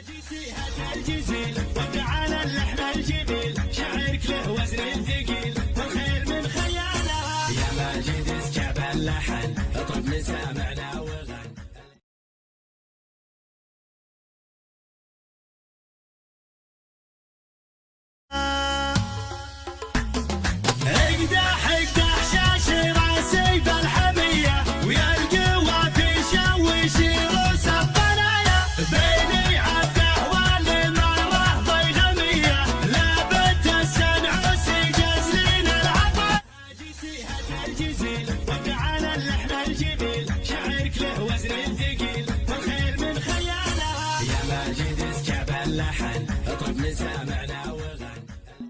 الجزيل وتعالى اللحن الجميل شعرك له وزن ثقيل والخير من خياله يا ماجد اسكب اللحن اطرب مسامعنا وغن اقدح اقدح شاش راسي بالحميه ويا القوه تشوش روس الطنايا بيني عبده والمره ضيغميه لابد السنعوس جزلين العطا جيسيها الجزيل وتعالى اللحن الجميل شعرك له وزن ثقيل والخير من خياله يا ماجد اسكب اللحن اطرب مسامعنا وغن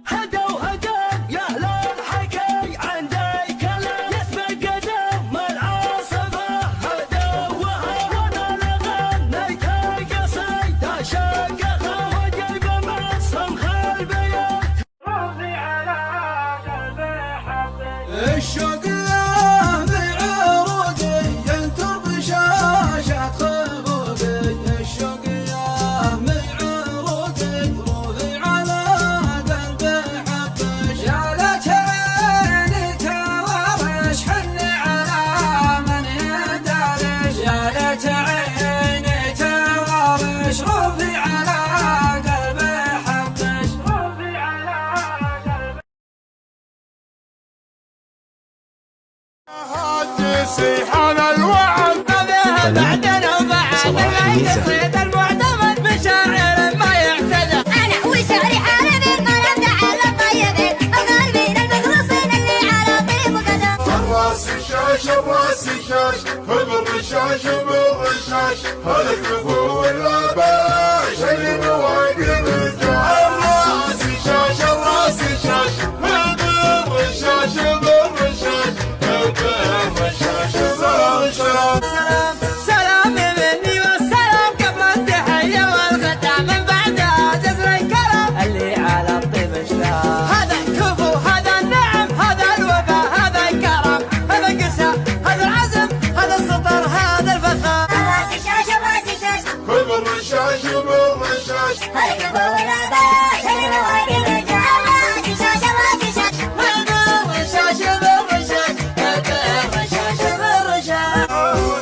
هدى وهدى يا اهل الحكي عندي كلام يسبق قدم العاصفه هدى وهدى لغنيت قصيد شقها وجيب معصم خلبيات رضي على قلبي حبي الشوق له بعروقي ينتر بشاشة خفوقي الشوق له بعروقي روحي على قلبي حبش يا ليت عيني توارش حني على من يدارش يا ليت عيني توارش روحي على قلبي حبش روحي على قلبي سيحان الوعد بعدنا وبعد العيد الصيد المعتمد بشاعر ما يعتدى أنا وشعري حالي ما نبدأ على الطيبين الغالبين المخلصين اللي على طيب وقدم الراس الشاش الراس الشاش بالرشاش بالرشاش هذا الكفو ولا باش اللي مواقف الجاش الراس الشاش الراس الشاش بالرشاش بالرشاش بالرشاش بالرشاش سلام مني والسلام قبل التحية والختام من بعدها جزر الكرم اللي على الطيب اشتاق هذا الكفو هذا النعم هذا الوفاء هذا الكرم هذا القسى هذا العزم هذا السطر هذا الفخار الراس الشاش الراس الشاش بالرشاش بالرشاش هالكفو ولا باش اللي مواقف الجاه الراس الشاش الراس الشاش بالرشاش بالرشاش بالرشاش بالرشاش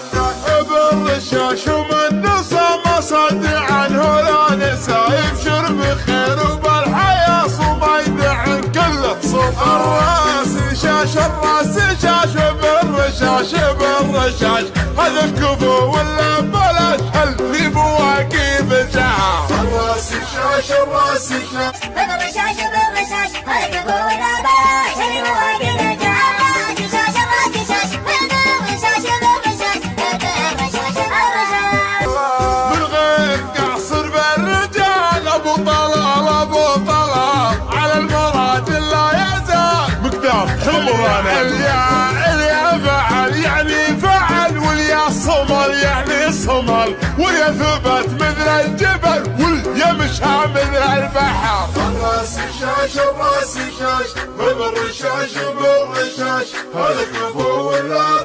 بالرشاش ومن نصى مصد عنه لا نسى يبشر بخير وبالحياة صميد عن كل صوت الراس شاش الراس شاش بالرشاش بالرشاش هذا الكفو ولا بلاش هل في مواقف الجاه الراس شاش الراس شاش بالرشاش بالرشاش هالكفو ولا باش اللي مواقف الجاه الراس الشاش الراس الشاش بالرشاش بالرشاش بالرشاش بالرشاش بالغير قاصر بالرجال ابو طلال على المراد لا يزال مقدار حمرانه اليا فعل يعني فعل واليا صمل يعني صمل واليا ثبت مثل الجبل واليا مشى مثل البحر الراس شاش الراس شاش بالرشاش بالرشاش هذا كفو ولا